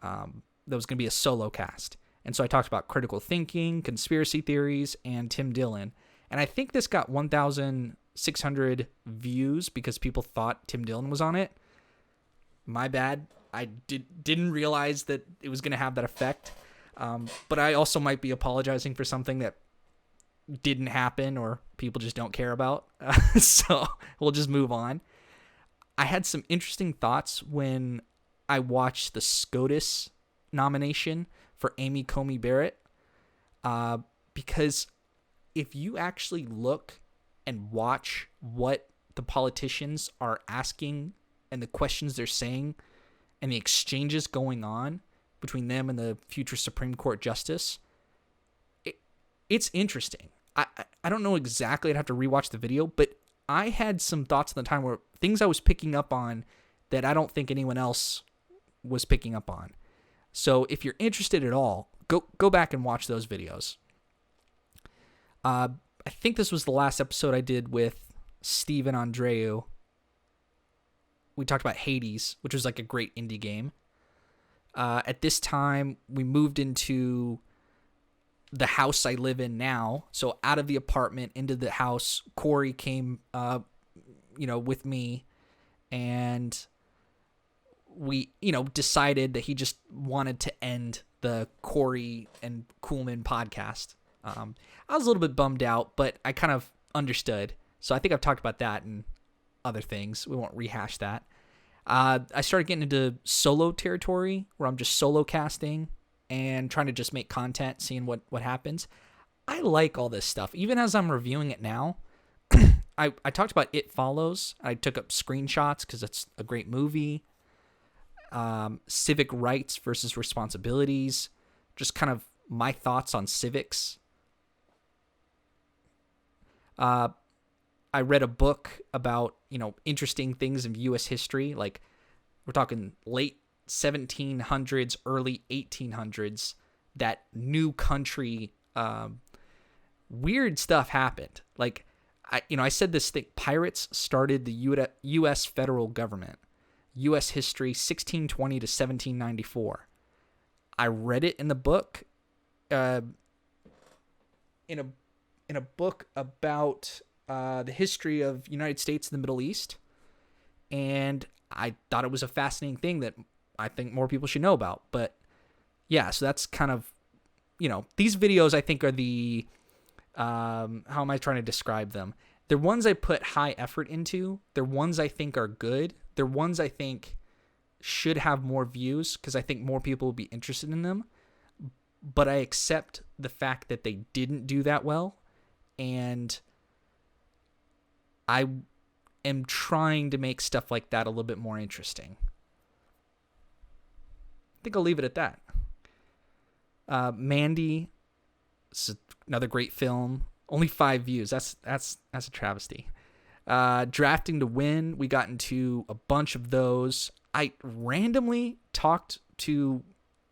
that was going to be a solo cast. And so I talked about critical thinking, conspiracy theories, and Tim Dillon. And I think this got 1,600 views because people thought Tim Dillon was on it. My bad. I didn't realize that it was going to have that effect. But I also might be apologizing for something that didn't happen or people just don't care about. So we'll just move on. I had some interesting thoughts when I watched the SCOTUS nomination for Amy Coney Barrett, because if you actually look and watch what the politicians are asking and the questions they're saying and the exchanges going on between them and the future Supreme Court justice, it's interesting. I don't know exactly. I'd have to rewatch the video, but I had some thoughts at the time where things I was picking up on that I don't think anyone else was picking up on. So if you're interested at all, go back and watch those videos. I think this was the last episode I did with Steven Andreu. We talked about Hades, which was like a great indie game. At this time, we moved into the house I live in now. So out of the apartment into the house, Corey came, with me, and we, decided that he just wanted to end the Corey and Kuhlman podcast. I was a little bit bummed out, but I kind of understood. So I think I've talked about that and other things. We won't rehash that. I started getting into solo territory where I'm just solo casting and trying to just make content, seeing what happens. I like all this stuff. Even as I'm reviewing it now, I talked about It Follows. I took up screenshots because it's a great movie. Civic rights versus responsibilities. Just kind of my thoughts on civics. I read a book about, interesting things in U.S. history. Like, we're talking late 1700s, early 1800s, that new country, weird stuff happened. Like, I said this thing, pirates started the U.S. federal government. U.S. history, 1620 to 1794. I read it in the book, in a book about the history of United States and the Middle East, and I thought it was a fascinating thing that I think more people should know about. But yeah, so that's kind of, these videos I think are the, how am I trying to describe them? They're ones I put high effort into. They're ones I think are good. They're ones I think should have more views because I think more people will be interested in them. But I accept the fact that they didn't do that well, and I am trying to make stuff like that a little bit more interesting. I think I'll leave it at that. Mandy is another great film. Only 5 views. That's a travesty. Drafting to Win. We got into a bunch of those. I randomly talked to,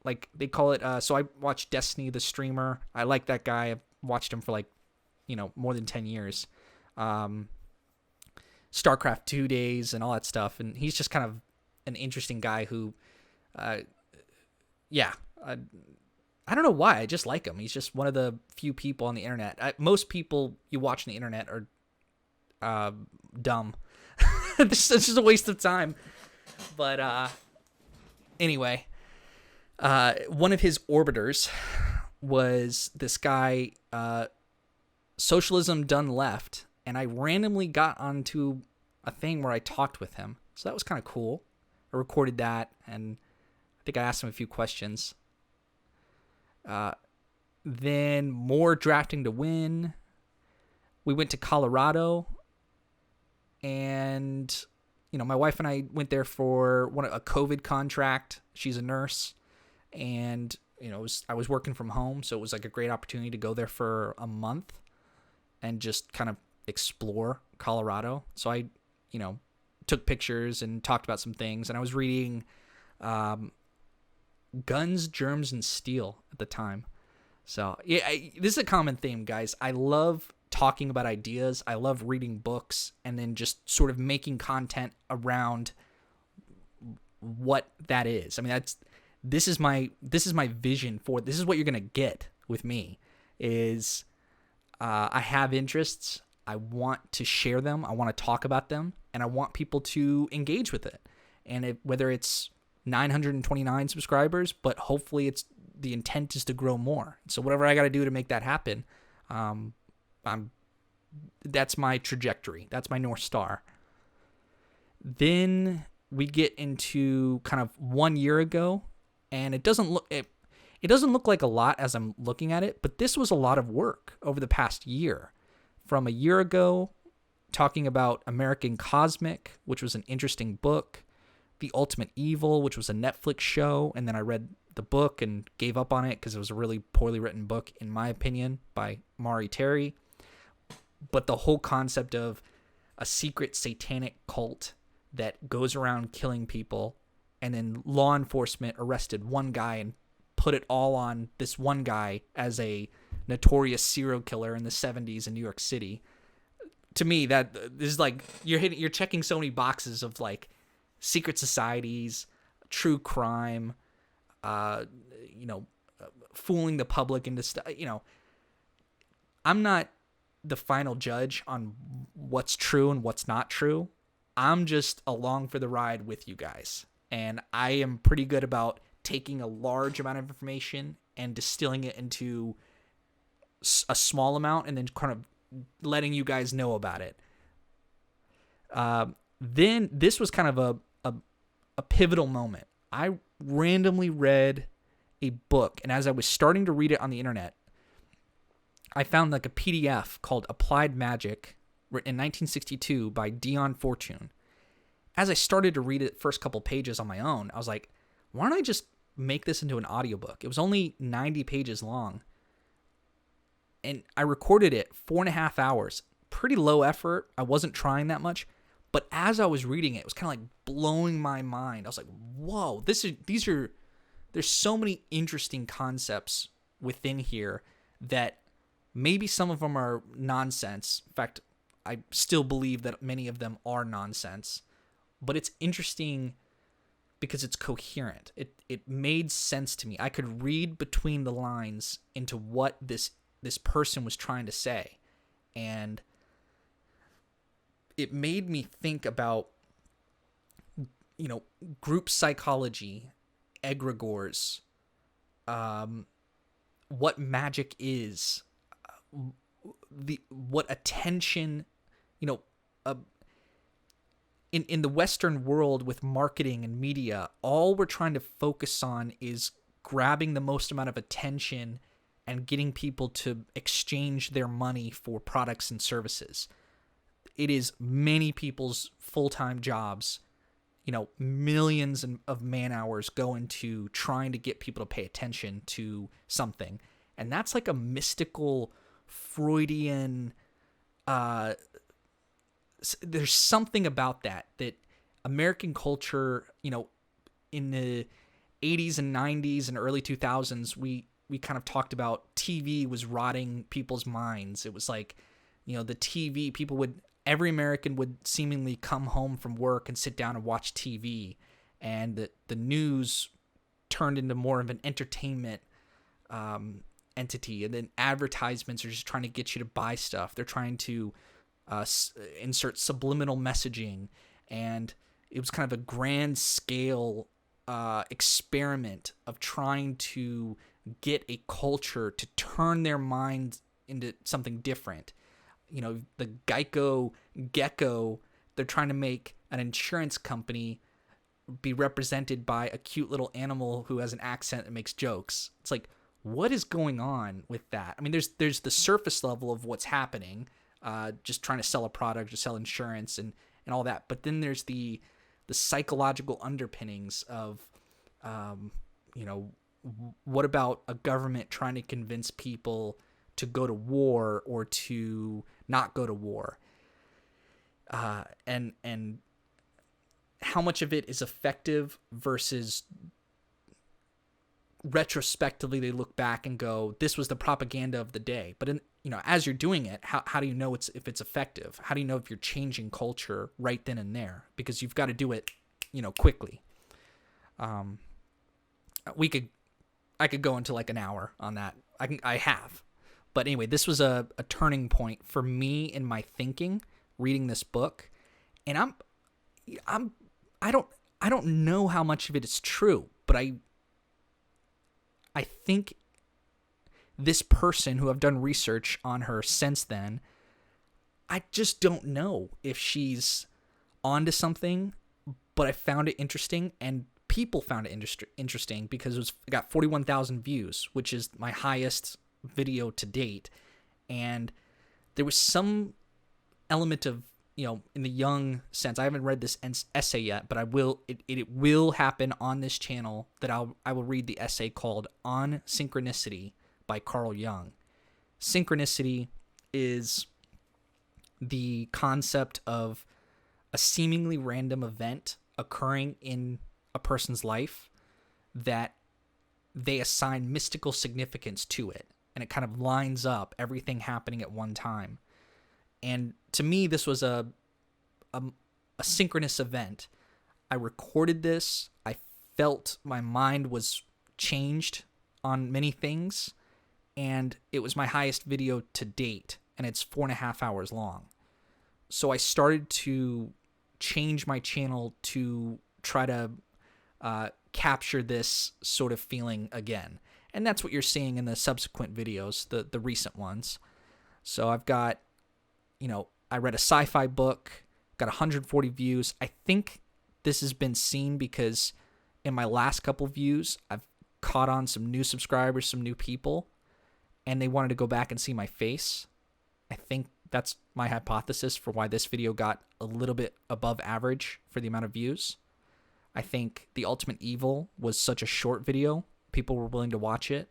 like, they call it. So I watched Destiny, the streamer. I like that guy. I've watched him for like, more than 10 years. StarCraft 2 days and all that stuff. And he's just kind of an interesting guy who, I don't know why. I just like him. He's just one of the few people on the internet. Most people you watch on the internet are dumb. It's just a waste of time. But anyway, one of his orbiters was this guy, Socialism Done Left, and I randomly got onto a thing where I talked with him. So that was kind of cool. I recorded that, and I think I asked him a few questions. Then more Drafting to Win. We went to Colorado, and my wife and I went there for a COVID contract. She's a nurse, and I was working from home, so it was like a great opportunity to go there for a month and just kind of explore Colorado. So I, took pictures and talked about some things, and I was reading Guns, Germs, and Steel at the time. So yeah, this is a common theme, guys. I love talking about ideas. I love reading books and then just sort of making content around what that is. I mean, this is my vision for, this is what you're going to get with me is, I have interests. I want to share them. I want to talk about them, and I want people to engage with it. And whether it's 929 subscribers, but hopefully the intent is to grow more. So whatever I got to do to make that happen, that's my trajectory. That's my North Star. Then we get into kind of 1 year ago, and it doesn't look like a lot as I'm looking at it, but this was a lot of work over the past year. From a year ago, talking about American Cosmic, which was an interesting book, The Ultimate Evil, which was a Netflix show, and then I read the book and gave up on it because it was a really poorly written book, in my opinion, by Maury Terry. But the whole concept of a secret satanic cult that goes around killing people, and then law enforcement arrested one guy and put it all on this one guy as a notorious serial killer in the 70s in New York City. To me, that this is like you're checking so many boxes of like secret societies, true crime, fooling the public into stuff. I'm not the final judge on what's true and what's not true. I'm just along for the ride with you guys. And I am pretty good about taking a large amount of information and distilling it into a small amount and then kind of letting you guys know about it. Then this was kind of a pivotal moment. I randomly read a book, and as I was starting to read it on the internet, I found like a PDF called Applied Magic, written in 1962 by Dion Fortune. As I started to read it, first couple pages on my own, I was like, why don't I just make this into an audiobook? It was only 90 pages long. And I recorded it 4.5 hours. Pretty low effort. I wasn't trying that much. But as I was reading it, it was kind of like blowing my mind. I was like, whoa, there's so many interesting concepts within here that maybe some of them are nonsense. In fact, I still believe that many of them are nonsense. But it's interesting because it's coherent. It made sense to me. I could read between the lines into what this person was trying to say. And it made me think about, group psychology, egregores, what magic is, what attention, in the Western world with marketing and media, all we're trying to focus on is grabbing the most amount of attention and getting people to exchange their money for products and services. It is many people's full-time jobs. Millions of man hours go into trying to get people to pay attention to something. And that's like a mystical Freudian. There's something about that American culture, in the 80s and 90s and early 2000s, we kind of talked about TV was rotting people's minds. It was like, the TV, every American would seemingly come home from work and sit down and watch TV, and the news turned into more of an entertainment entity, and then advertisements are just trying to get you to buy stuff. They're trying to insert subliminal messaging, and it was kind of a grand scale experiment of trying to get a culture to turn their minds into something different. The Geico Gecko, they're trying to make an insurance company be represented by a cute little animal who has an accent and makes jokes. It's like, what is going on with that? I mean, there's the surface level of what's happening, just trying to sell a product or sell insurance and all that. But then there's the psychological underpinnings of, what about a government trying to convince people to go to war or to not go to war? And how much of it is effective versus retrospectively they look back and go, this was the propaganda of the day. But as you're doing it, how do you know if it's effective? How do you know if you're changing culture right then and there? Because you've got to do it, quickly. I could go into like an hour on that. I have. But anyway, this was a turning point for me in my thinking, reading this book. And I don't know how much of it is true, but I think this person who I've done research on her since then, I just don't know if she's onto something, but I found it interesting, and people found it interesting because it got 41,000 views, which is my highest video to date. And there was some element of, in the young sense, I haven't read this essay yet, but I will. It will happen on this channel that I will read the essay called On Synchronicity by Carl Jung. Synchronicity is the concept of a seemingly random event occurring in a person's life that they assign mystical significance to it, and it kind of lines up everything happening at one time. And to me, this was a synchronous event. I recorded this. I felt my mind was changed on many things, and it was my highest video to date, and it's 4.5 hours long. So I started to change my channel to try to capture this sort of feeling again. And that's what you're seeing in the subsequent videos, the recent ones. So I've got, I read a sci-fi book, got 140 views. I think this has been seen because in my last couple views, I've caught on some new subscribers, some new people, and they wanted to go back and see my face. I think that's my hypothesis for why this video got a little bit above average for the amount of views. I think The Ultimate Evil was such a short video. People were willing to watch it.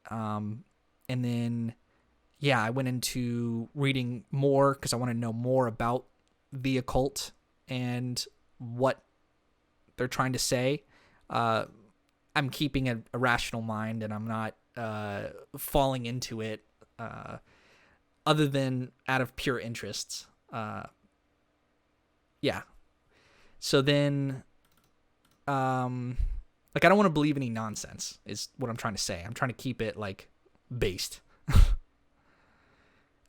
And then, I went into reading more because I want to know more about the occult and what they're trying to say. I'm keeping a rational mind, and I'm not falling into it other than out of pure interests. So then, I don't want to believe any nonsense is what I'm trying to say. I'm trying to keep it based.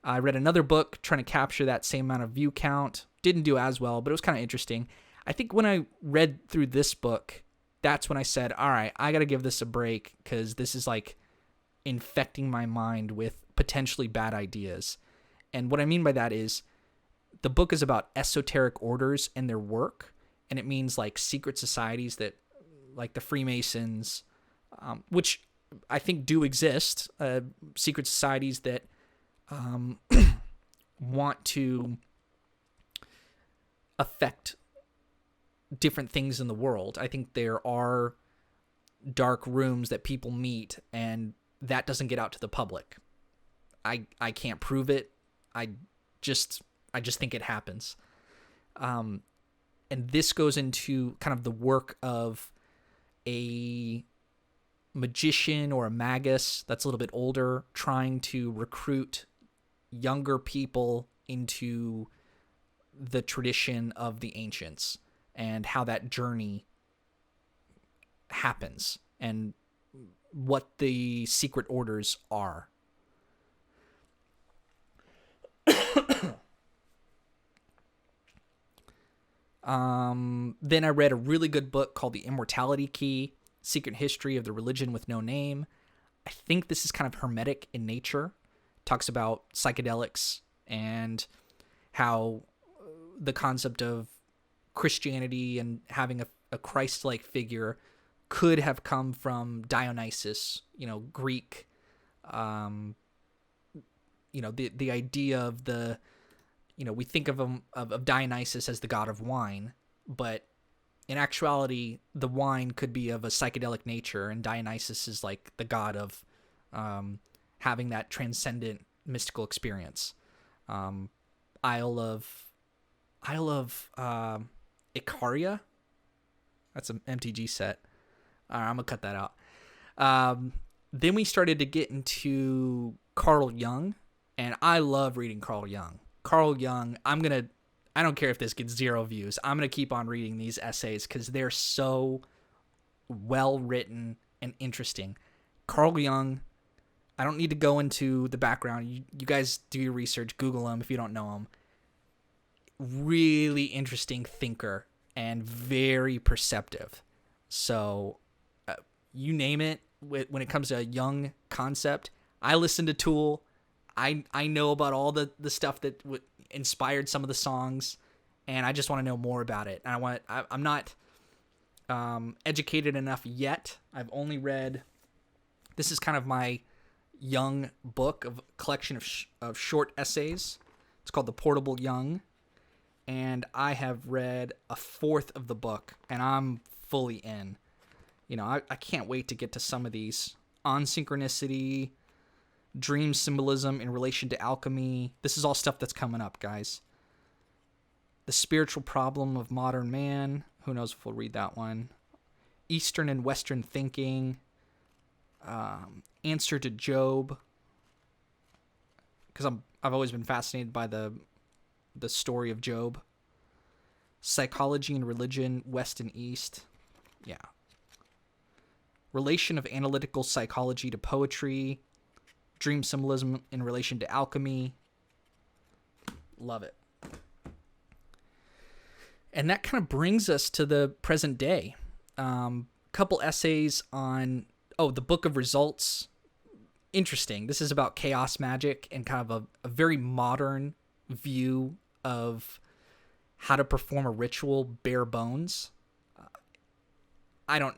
I read another book trying to capture that same amount of view count. Didn't do as well, but it was kind of interesting. I think when I read through this book, that's when I said, all right, I got to give this a break because this is infecting my mind with potentially bad ideas. And what I mean by that is the book is about esoteric orders and their work. And it means secret societies that the Freemasons, which I think do exist, secret societies that want to affect different things in the world. I think there are dark rooms that people meet, and that doesn't get out to the public. I can't prove it. I just think it happens. And this goes into kind of the work of a magician or a magus that's a little bit older, trying to recruit younger people into the tradition of the ancients, and how that journey happens and what the secret orders are. Then I read a really good book called The Immortality Key: Secret History of the Religion with No Name. I think this is kind of hermetic in nature. Talks about psychedelics and how the concept of Christianity and having a Christ-like figure could have come from Dionysus, Greek, the idea of we think of him, of Dionysus as the god of wine, but in actuality, the wine could be of a psychedelic nature, and Dionysus is like the god of having that transcendent mystical experience. Isle of Icaria. That's an MTG set. I'm gonna cut that out. Then we started to get into Carl Jung, and I love reading Carl Jung. Carl Jung, I don't care if this gets 0 views. I'm going to keep on reading these essays because they're so well written and interesting. Carl Jung, I don't need to go into the background. You guys do your research, Google him if you don't know him. Really interesting thinker and very perceptive. So you name it, when it comes to a Jung concept, I listen to Tool. I know about all the stuff that inspired some of the songs, and I just want to know more about it. And I'm not educated enough yet. I've only read, this is kind of my Jung book, of collection of short essays. It's called The Portable Jung, and I have read a fourth of the book, and I'm fully in. I can't wait to get to some of these. On synchronicity, dream symbolism in relation to alchemy. This is all stuff that's coming up, guys. The spiritual problem of modern man. Who knows if we'll read that one. Eastern and Western thinking. Answer to Job. Because I've always been fascinated by the story of Job. Psychology and religion, West and East. Yeah. Relation of analytical psychology to poetry. Dream symbolism in relation to alchemy. Love it. And that kind of brings us to the present day. Couple essays on, the Book of Results. Interesting. This is about chaos magic and kind of a very modern view of how to perform a ritual bare bones.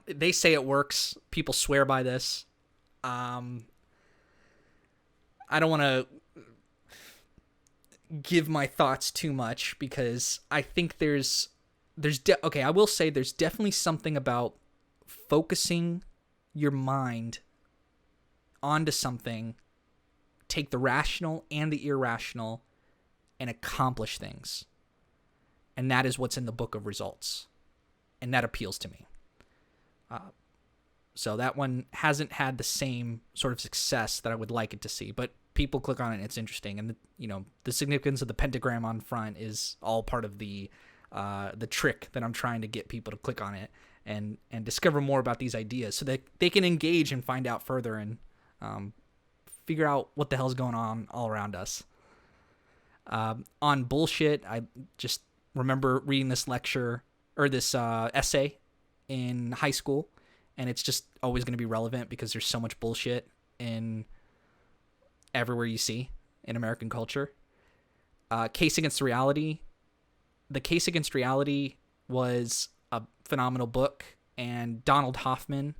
They say it works. People swear by this. I don't want to give my thoughts too much because I think I will say there's definitely something about focusing your mind onto something, take the rational and the irrational, and accomplish things. And that is what's in the Book of Results. And that appeals to me. So that one hasn't had the same sort of success that I would like it to see, but people click on it and it's interesting. And the significance of the pentagram on front is all part of the trick that I'm trying to get people to click on it and discover more about these ideas so that they can engage and find out further and figure out what the hell's going on all around us. On bullshit, I just remember reading this lecture or this essay in high school. And it's just always going to be relevant because there's so much bullshit in everywhere you see in American culture. Case Against Reality. The Case Against Reality was a phenomenal book. And Donald Hoffman,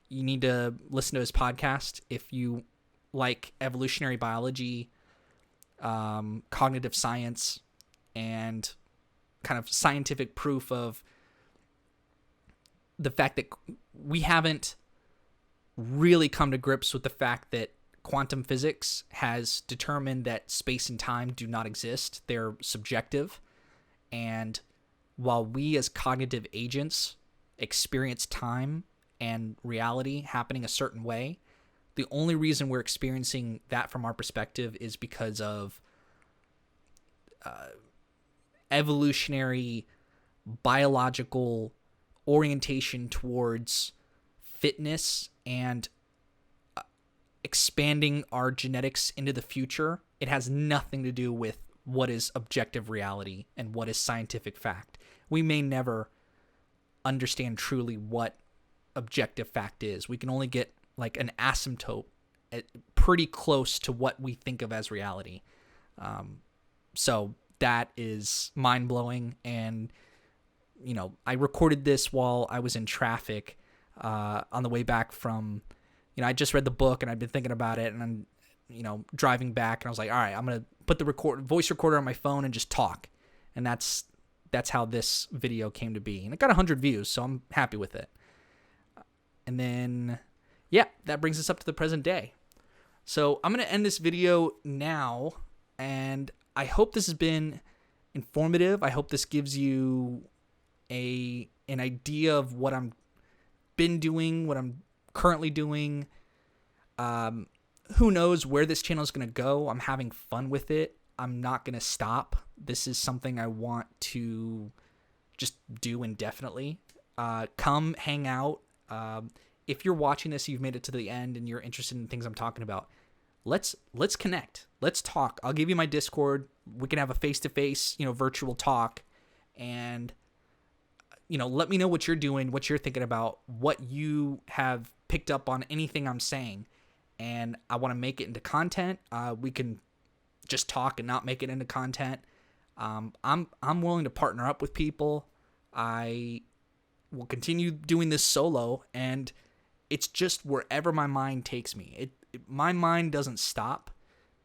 you need to listen to his podcast if you like evolutionary biology, cognitive science, and kind of scientific proof of the fact that we haven't really come to grips with the fact that quantum physics has determined that space and time do not exist. They're subjective. And while we as cognitive agents experience time and reality happening a certain way, the only reason we're experiencing that from our perspective is because of evolutionary biological orientation towards fitness and expanding our genetics into the future. It has nothing to do with what is objective reality and what is scientific fact. We may never understand truly what objective fact is. We can only get like an asymptote pretty close to what we think of as reality. So that is mind-blowing. And, you know, I recorded this while I was in traffic on the way back from, you know, I just read the book and I'd been thinking about it, and I'm, you know, driving back, and I was like, all right, I'm going to put the voice recorder on my phone and just talk. And that's how this video came to be. And it got 100 views, so I'm happy with it. And then, yeah, that brings us up to the present day. So I'm going to end this video now, and I hope this has been informative. I hope this gives you an idea of what I'm been doing, what I'm currently doing. Who knows where this channel is going to go? I'm having fun with it. I'm not going to stop. This is something I want to just do indefinitely. Come hang out. If you're watching this, you've made it to the end and you're interested in things I'm talking about, let's connect. Let's talk. I'll give you my Discord. We can have a face-to-face, you know, virtual talk, and, you know, let me know what you're doing, what you're thinking about, what you have picked up on anything I'm saying. And I want to make it into content. We can just talk and not make it into content. I'm willing to partner up with people. I will continue doing this solo, and it's just wherever my mind takes me. My mind doesn't stop.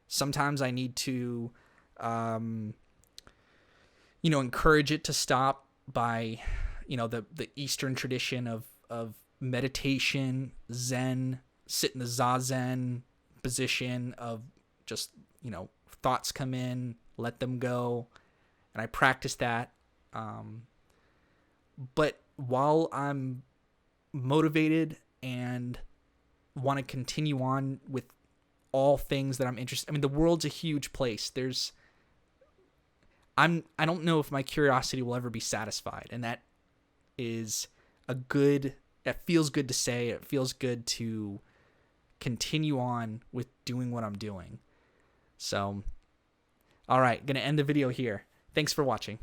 Sometimes I need to, you know, encourage it to stop by, you know, the Eastern tradition of meditation, Zen, sit in the Zazen position of just, you know, thoughts come in, let them go. And I practice that. But while I'm motivated and want to continue on with all things that I'm interested, I mean, the world's a huge place. I don't know if my curiosity will ever be satisfied. And that is that feels good to say. It feels good to continue on with doing what I'm doing. So, all right, going to end the video here. Thanks for watching.